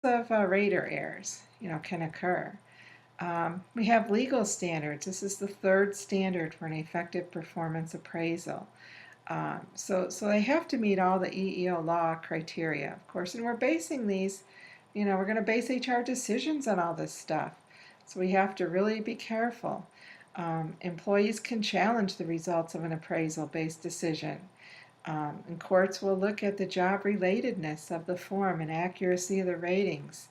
of rater errors, can occur. We have legal standards. This is the third standard for an effective performance appraisal. So they have to meet all the EEO law criteria, of course, and we're basing these, we're going to base HR decisions on all this stuff. So we have to really be careful. Employees can challenge the results of an appraisal-based decision. And courts will look at the job relatedness of the form and accuracy of the ratings,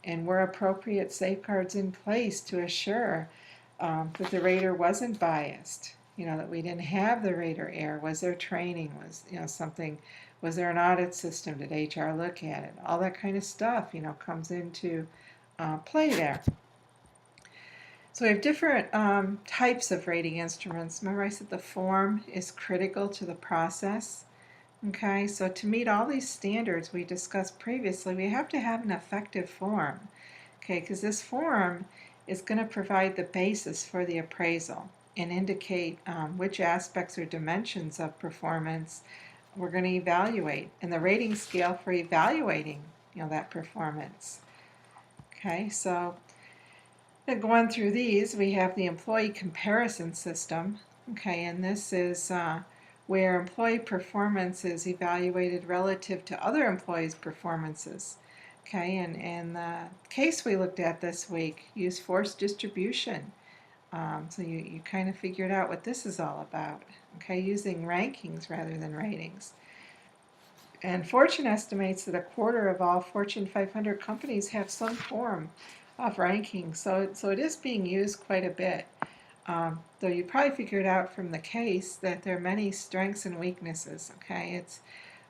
and were appropriate safeguards in place to assure that the rater wasn't biased, that we didn't have the rater error. Was there training? Was there an audit system? Did HR look at it? All that kind of stuff, comes into play there. So we have different types of rating instruments. Remember I said the form is critical to the process. Okay, so to meet all these standards we discussed previously, we have to have an effective form. Okay, because this form is going to provide the basis for the appraisal and indicate which aspects or dimensions of performance we're going to evaluate, and the rating scale for evaluating that performance. Okay, so going through these, we have the employee comparison system. Okay, and this is where employee performance is evaluated relative to other employees' performances. Okay, and the case we looked at this week used force distribution. So you kind of figured out what this is all about. Okay, using rankings rather than ratings. And Fortune estimates that a quarter of all Fortune 500 companies have some form of ranking, so it is being used quite a bit. Though you probably figured out from the case that there are many strengths and weaknesses. Okay, it's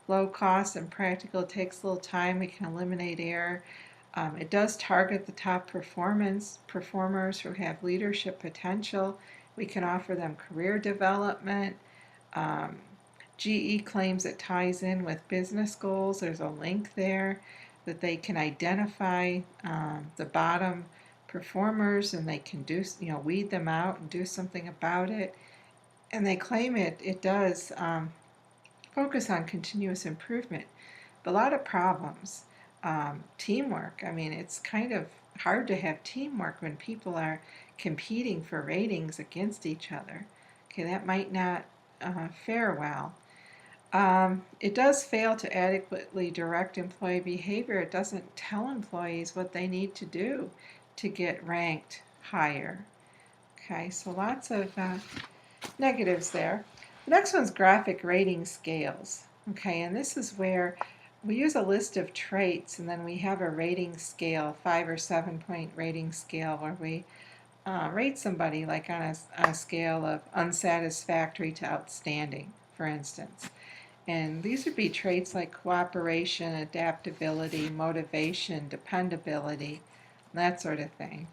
low cost and practical. It takes a little time. We can eliminate error. It does target the top performers who have leadership potential. We can offer them career development. GE claims it ties in with business goals. There's a link there that they can identify the bottom performers, and they can do, weed them out and do something about it. And they claim it does focus on continuous improvement, but a lot of problems. Teamwork. I mean, it's kind of hard to have teamwork when people are competing for ratings against each other. Okay, that might not fare well. It does fail to adequately direct employee behavior. It doesn't tell employees what they need to do to get ranked higher. Okay, so lots of negatives there. The next one's graphic rating scales. Okay, and this is where we use a list of traits, and then we have a rating scale, 5 or 7 point rating scale, where we rate somebody like on a scale of unsatisfactory to outstanding, for instance. And these would be traits like cooperation, adaptability, motivation, dependability, that sort of thing.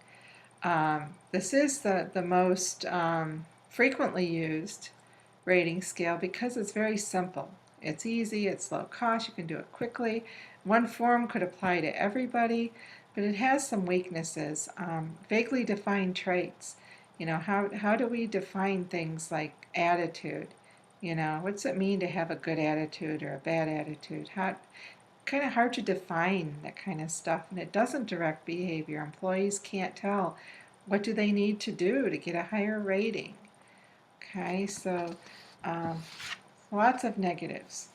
This is the most frequently used rating scale because it's very simple. It's easy, it's low cost, you can do it quickly. One form could apply to everybody, but it has some weaknesses. Vaguely defined traits. How do we define things like attitude? What's it mean to have a good attitude or a bad attitude? Kind of hard to define that kind of stuff, and it doesn't direct behavior. Employees can't tell what do they need to do to get a higher rating. Okay, so lots of negatives.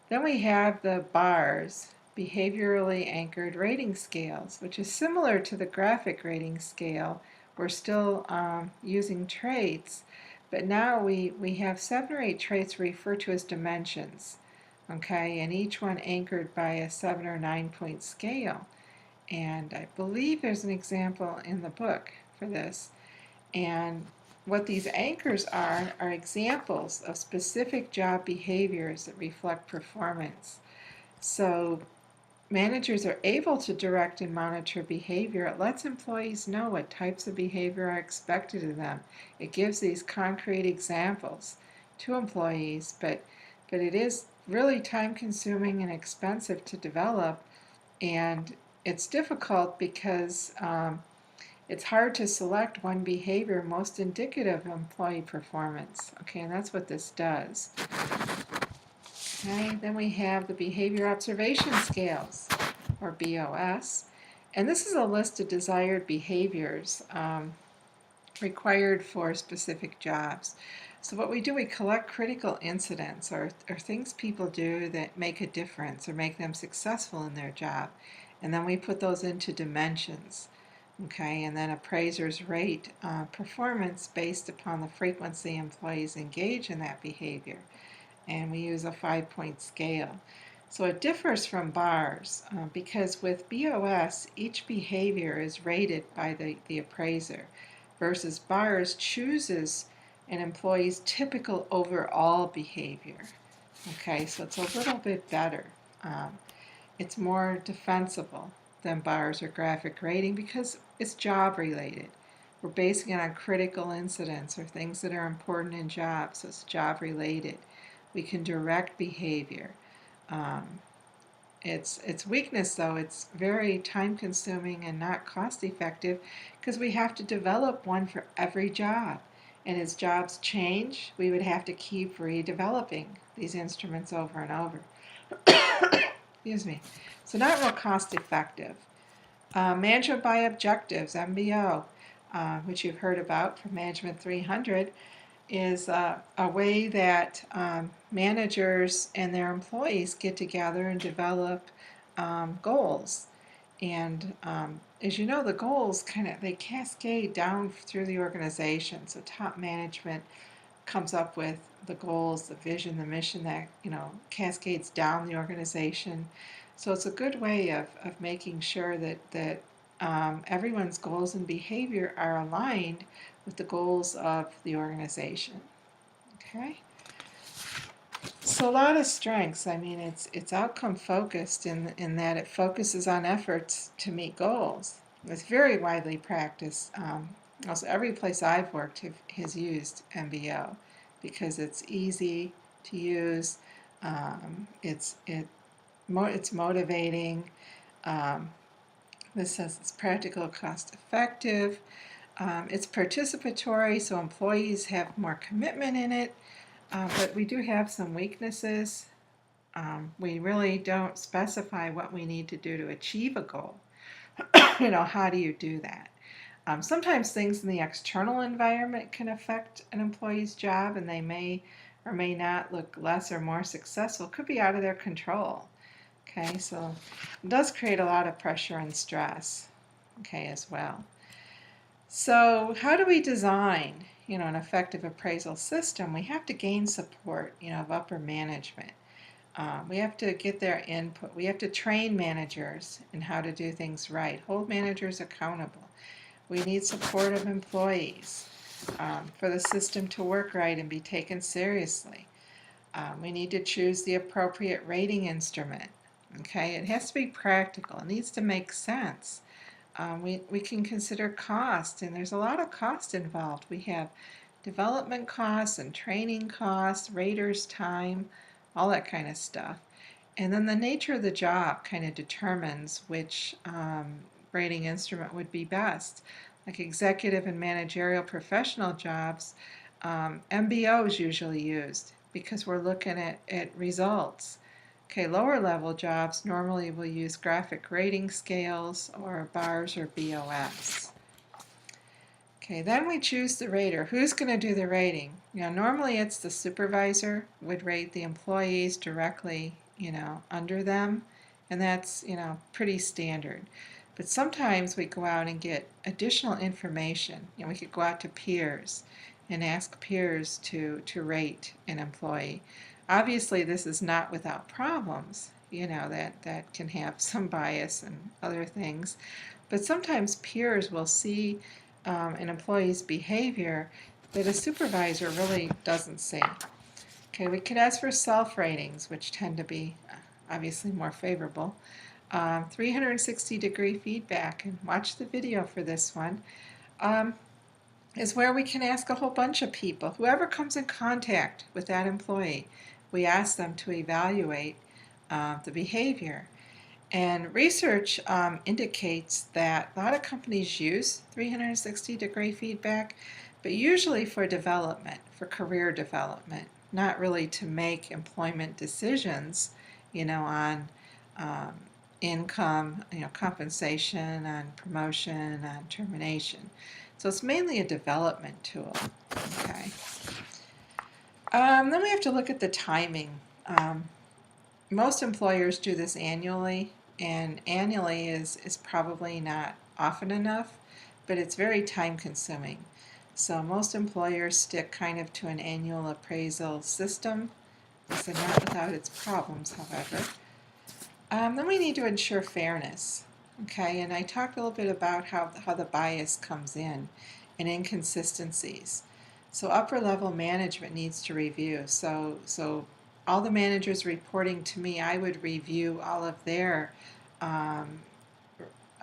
Then we have the BARS, behaviorally anchored rating scales, which is similar to the graphic rating scale. We're still using traits, but now we have 7 or 8 traits referred to as dimensions, okay, and each one anchored by a 7 or 9 point scale. And I believe there's an example in the book for this. And what these anchors are examples of specific job behaviors that reflect performance. So managers are able to direct and monitor behavior. It lets employees know what types of behavior are expected of them. It gives these concrete examples to employees, but it is really time-consuming and expensive to develop, and it's difficult because it's hard to select one behavior most indicative of employee performance. Okay, and that's what this does. Okay, then we have the behavior observation scales. or BOS. And this is a list of desired behaviors required for specific jobs. So what we do, we collect critical incidents or things people do that make a difference or make them successful in their job. And then we put those into dimensions. Okay, and then appraisers rate performance based upon the frequency employees engage in that behavior. And we use a 5-point scale. So it differs from bars because with BOS, each behavior is rated by the appraiser, versus bars chooses an employee's typical overall behavior. Okay, so it's a little bit better. It's more defensible than bars or graphic rating because it's job related. We're basing it on critical incidents or things that are important in jobs, so it's job related. We can direct behavior. Its weakness, though, it's very time consuming and not cost effective because we have to develop one for every job. And as jobs change, we would have to keep redeveloping these instruments over and over. Excuse me. So not real cost effective. Management by objectives, MBO, which you've heard about from Management 300, is a way that managers and their employees get together and develop goals. And as you know, the goals they cascade down through the organization. So top management comes up with the goals, the vision, the mission that cascades down the organization. So it's a good way of making sure that everyone's goals and behavior are aligned with the goals of the organization. Okay. So a lot of strengths. I mean, it's outcome focused in that it focuses on efforts to meet goals. It's very widely practiced. Also, every place I've worked has used MBO because it's easy to use. It's motivating. This says it's practical, cost effective. It's participatory, so employees have more commitment in it. But we do have some weaknesses. We really don't specify what we need to do to achieve a goal. How do you do that? Sometimes things in the external environment can affect an employee's job, and they may or may not look less or more successful. It could be out of their control. Okay, so it does create a lot of pressure and stress, okay, as well. So how do we design, an effective appraisal system? We have to gain support, of upper management. We have to get their input. We have to train managers in how to do things right, hold managers accountable. We need support of employees for the system to work right and be taken seriously. We need to choose the appropriate rating instrument. Okay, it has to be practical. It needs to make sense. We can consider cost, and there's a lot of cost involved. We have development costs and training costs, raters' time, all that kind of stuff. And then the nature of the job kind of determines which rating instrument would be best. Like executive and managerial professional jobs, MBO is usually used because we're looking at results. Okay, lower level jobs normally will use graphic rating scales or bars or BOS. Okay, then we choose the rater. Who's going to do the rating? Normally it's the supervisor would rate the employees directly, under them, and that's, pretty standard. But sometimes we go out and get additional information. We could go out to peers and ask peers to rate an employee. Obviously, this is not without problems, that can have some bias and other things. But sometimes peers will see an employee's behavior that a supervisor really doesn't see. Okay, we could ask for self-ratings, which tend to be obviously more favorable. 360-degree feedback, and watch the video for this one, is where we can ask a whole bunch of people. Whoever comes in contact with that employee, we ask them to evaluate the behavior. And research indicates that a lot of companies use 360-degree feedback, but usually for development, for career development, not really to make employment decisions, on income, compensation, on promotion, on termination. So it's mainly a development tool. Okay. Then we have to look at the timing. Most employers do this annually, and annually is probably not often enough, but it's very time consuming. So most employers stick kind of to an annual appraisal system. So not without its problems, however. Then we need to ensure fairness. Okay, and I talked a little bit about how the bias comes in and inconsistencies. So upper level management needs to review. So all the managers reporting to me, I would review all of their um,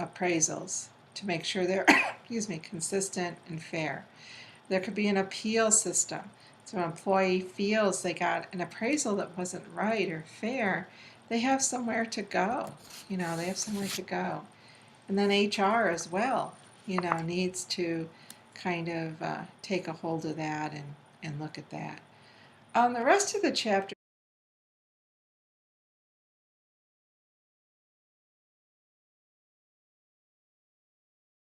appraisals to make sure they're excuse me, consistent and fair. There could be an appeal system. So an employee feels they got an appraisal that wasn't right or fair, they have somewhere to go. They have somewhere to go. And then HR as well, needs to kind of take a hold of that and look at that. The rest of the chapter